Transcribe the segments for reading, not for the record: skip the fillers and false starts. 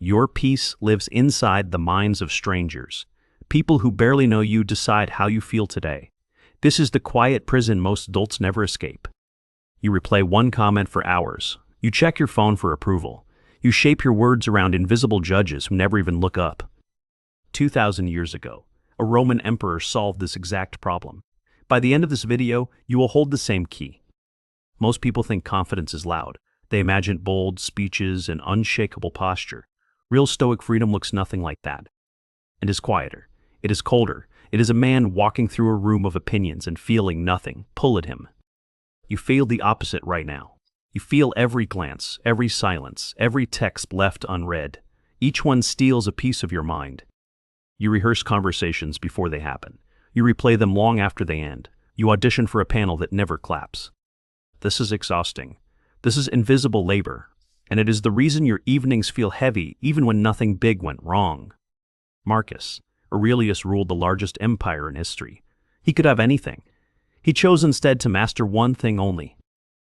Your peace lives inside the minds of strangers. People who barely know you decide how you feel today. This is the quiet prison most adults never escape. You replay one comment for hours. You check your phone for approval. You shape your words around invisible judges who never even look up. 2,000 years ago, a Roman emperor solved this exact problem. By the end of this video, you will hold the same key. Most people think confidence is loud. They imagine bold speeches and unshakable posture. Real Stoic freedom looks nothing like that. It is quieter. It is colder. It is a man walking through a room of opinions and feeling nothing pull at him. You feel the opposite right now. You feel every glance, every silence, every text left unread. Each one steals a piece of your mind. You rehearse conversations before they happen. You replay them long after they end. You audition for a panel that never claps. This is exhausting. This is invisible labor. And it is the reason your evenings feel heavy even when nothing big went wrong. Marcus Aurelius ruled the largest empire in history. He could have anything. He chose instead to master one thing only.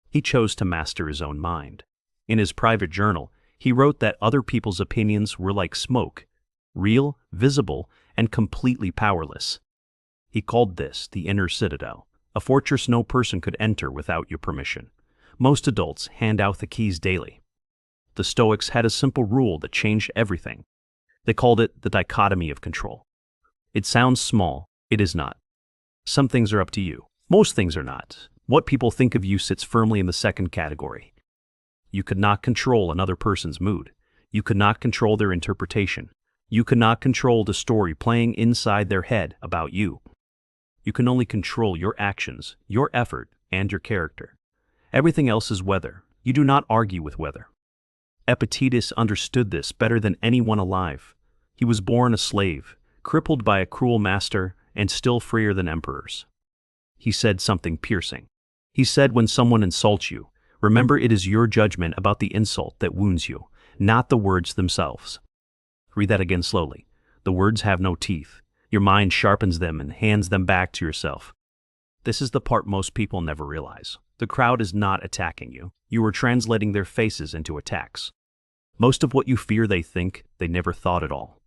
He chose to master his own mind. In his private journal, he wrote that other people's opinions were like smoke, real, visible, and completely powerless. He called this the inner citadel, a fortress no person could enter without your permission. Most adults hand out the keys daily. The Stoics had a simple rule that changed everything. They called it the dichotomy of control. It sounds small. It is not. Some things are up to you. Most things are not. What people think of you sits firmly in the second category. You could not control another person's mood. You could not control their interpretation. You could not control the story playing inside their head about you. You can only control your actions, your effort, and your character. Everything else is weather. You do not argue with weather. Epictetus understood this better than anyone alive. He was born a slave, crippled by a cruel master, and still freer than emperors. He said something piercing. He said, when someone insults you, remember it is your judgment about the insult that wounds you, not the words themselves. Read that again slowly. The words have no teeth. Your mind sharpens them and hands them back to yourself. This is the part most people never realize. The crowd is not attacking you. You are translating their faces into attacks. Most of what you fear they think, they never thought at all.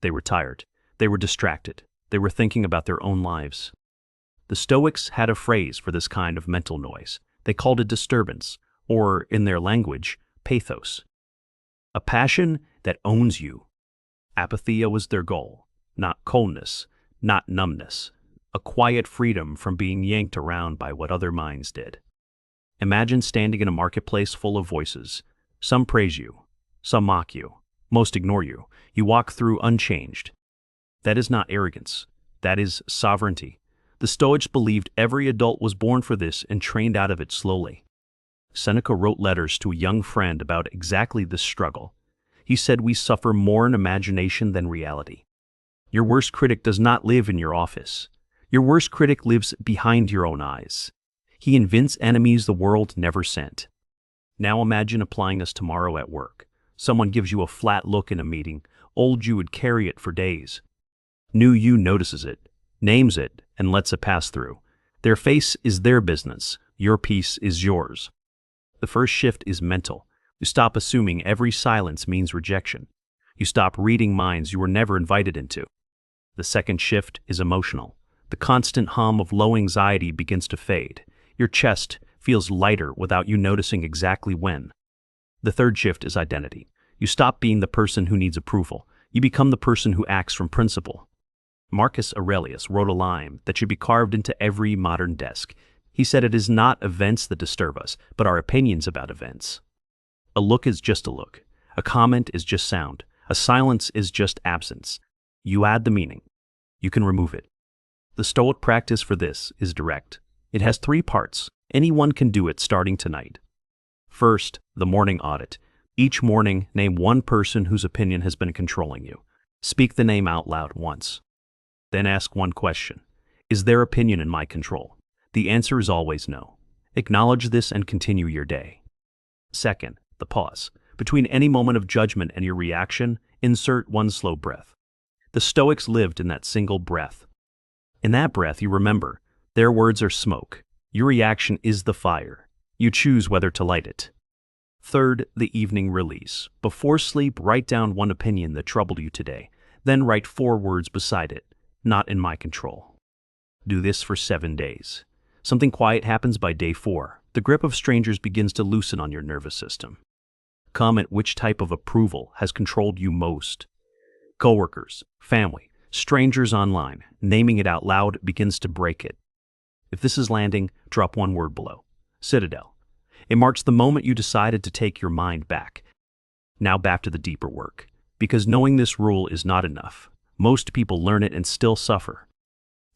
They were tired. They were distracted. They were thinking about their own lives. The Stoics had a phrase for this kind of mental noise. They called it disturbance, or, in their language, pathos. A passion that owns you. Apatheia was their goal, not coldness, not numbness. A quiet freedom from being yanked around by what other minds did. Imagine standing in a marketplace full of voices. Some praise you, some mock you, most ignore you. You walk through unchanged. That is not arrogance. That is sovereignty. The Stoics believed every adult was born for this and trained out of it slowly. Seneca wrote letters to a young friend about exactly this struggle. He said, we suffer more in imagination than reality. Your worst critic does not live in your office. Your worst critic lives behind your own eyes. He invents enemies the world never sent. Now imagine applying this tomorrow at work. Someone gives you a flat look in a meeting. Old you would carry it for days. New you notices it, names it, and lets it pass through. Their face is their business. Your peace is yours. The first shift is mental. You stop assuming every silence means rejection. You stop reading minds you were never invited into. The second shift is emotional. The constant hum of low anxiety begins to fade. Your chest feels lighter without you noticing exactly when. The third shift is identity. You stop being the person who needs approval. You become the person who acts from principle. Marcus Aurelius wrote a line that should be carved into every modern desk. He said it is not events that disturb us, but our opinions about events. A look is just a look. A comment is just sound. A silence is just absence. You add the meaning. You can remove it. The Stoic practice for this is direct. It has 3 parts. Anyone can do it starting tonight. First, the morning audit. Each morning, name one person whose opinion has been controlling you. Speak the name out loud once. Then ask one question. Is their opinion in my control? The answer is always no. Acknowledge this and continue your day. Second, the pause. Between any moment of judgment and your reaction, insert one slow breath. The Stoics lived in that single breath. In that breath, you remember, their words are smoke. Your reaction is the fire. You choose whether to light it. Third, the evening release. Before sleep, write down one opinion that troubled you today. Then write 4 words beside it. Not in my control. Do this for 7 days. Something quiet happens by day 4. The grip of strangers begins to loosen on your nervous system. Comment which type of approval has controlled you most. Coworkers, family, strangers online. Naming it out loud begins to break it. If this is landing, drop 1 word below. Citadel. It marks the moment you decided to take your mind back. Now back to the deeper work. Because knowing this rule is not enough. Most people learn it and still suffer.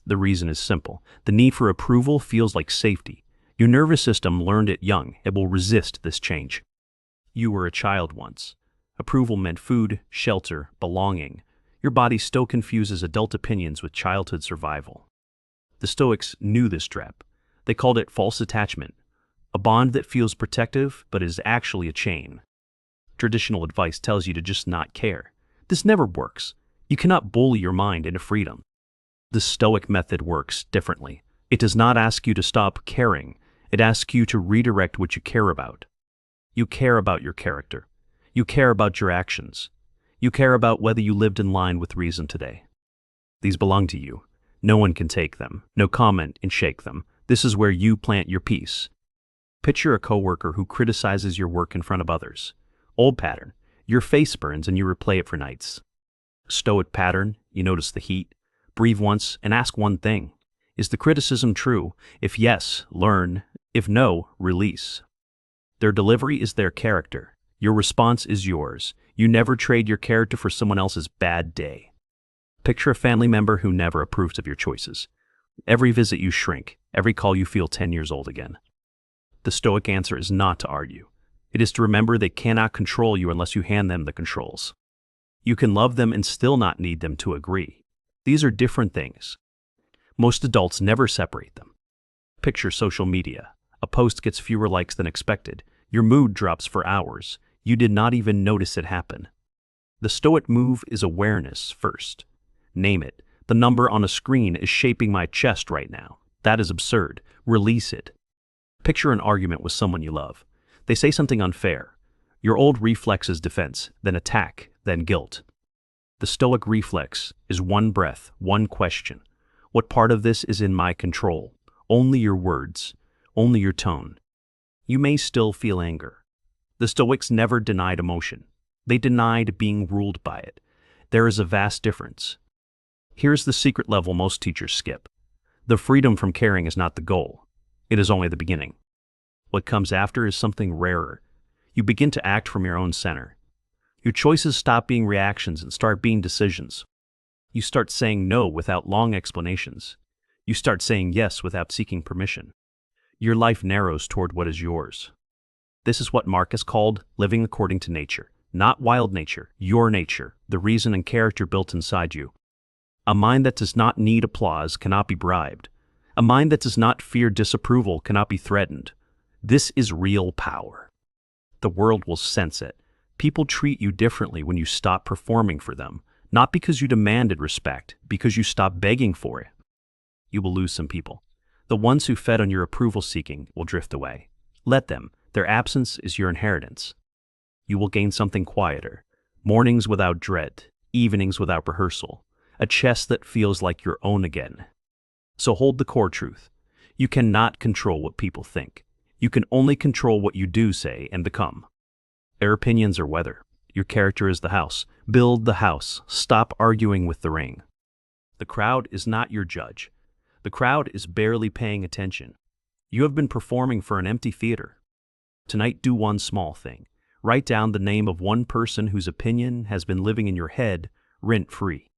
The reason is simple. The need for approval feels like safety. Your nervous system learned it young. It will resist this change. You were a child once. Approval meant food, shelter, belonging. Your body still confuses adult opinions with childhood survival. The Stoics knew this trap. They called it false attachment, a bond that feels protective but is actually a chain. Traditional advice tells you to just not care. This never works. You cannot bully your mind into freedom. The Stoic method works differently. It does not ask you to stop caring. It asks you to redirect what you care about. You care about your character. You care about your actions. You care about whether you lived in line with reason today. These belong to you. No one can take them. No comment and shake them. This is where you plant your peace. Picture a coworker who criticizes your work in front of others. Old pattern. Your face burns and you replay it for nights. Stoic pattern. You notice the heat. Breathe once and ask one thing. Is the criticism true? If yes, learn. If no, release. Their delivery is their character. Your response is yours. You never trade your character for someone else's bad day. Picture a family member who never approves of your choices. Every visit you shrink. Every call you feel 10 years old again. The Stoic answer is not to argue. It is to remember they cannot control you unless you hand them the controls. You can love them and still not need them to agree. These are different things. Most adults never separate them. Picture social media. A post gets fewer likes than expected. Your mood drops for hours. You did not even notice it happen. The Stoic move is awareness first. Name it. The number on a screen is shaping my chest right now. That is absurd. Release it. Picture an argument with someone you love. They say something unfair. Your old reflex is defense, then attack, then guilt. The Stoic reflex is one breath, one question. What part of this is in my control? Only your words, only your tone. You may still feel anger. The Stoics never denied emotion. They denied being ruled by it. There is a vast difference. Here's the secret level most teachers skip. The freedom from caring is not the goal. It is only the beginning. What comes after is something rarer. You begin to act from your own center. Your choices stop being reactions and start being decisions. You start saying no without long explanations. You start saying yes without seeking permission. Your life narrows toward what is yours. This is what Marcus called living according to nature. Not wild nature, your nature, the reason and character built inside you. A mind that does not need applause cannot be bribed. A mind that does not fear disapproval cannot be threatened. This is real power. The world will sense it. People treat you differently when you stop performing for them, not because you demanded respect, because you stop begging for it. You will lose some people. The ones who fed on your approval seeking will drift away. Let them. Their absence is your inheritance. You will gain something quieter. Mornings without dread, evenings without rehearsal, a chest that feels like your own again. So hold the core truth. You cannot control what people think. You can only control what you do say and become. Their opinions are weather. Your character is the house. Build the house. Stop arguing with the ring. The crowd is not your judge. The crowd is barely paying attention. You have been performing for an empty theater. Tonight, do one small thing. Write down the name of one person whose opinion has been living in your head rent-free.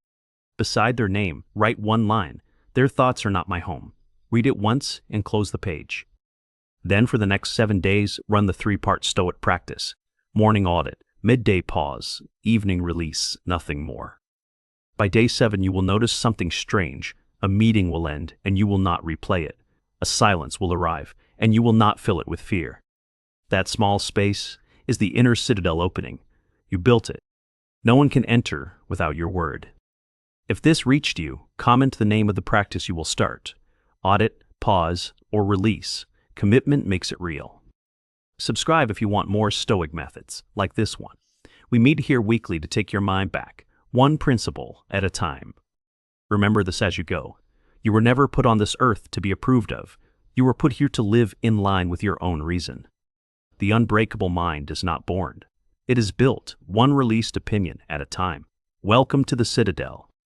Beside their name, write one line. Their thoughts are not my home. Read it once and close the page. Then for the next 7 days, run the 3-part Stoic practice. Morning audit, midday pause, evening release, nothing more. By day 7, you will notice something strange. A meeting will end, and you will not replay it. A silence will arrive, and you will not fill it with fear. That small space is the inner citadel opening. You built it. No one can enter without your word. If this reached you, comment the name of the practice you will start. Audit, pause, or release. Commitment makes it real. Subscribe if you want more Stoic methods, like this one. We meet here weekly to take your mind back, one principle at a time. Remember this as you go. You were never put on this earth to be approved of. You were put here to live in line with your own reason. The unbreakable mind is not born. It is built, one released opinion at a time. Welcome to the Citadel.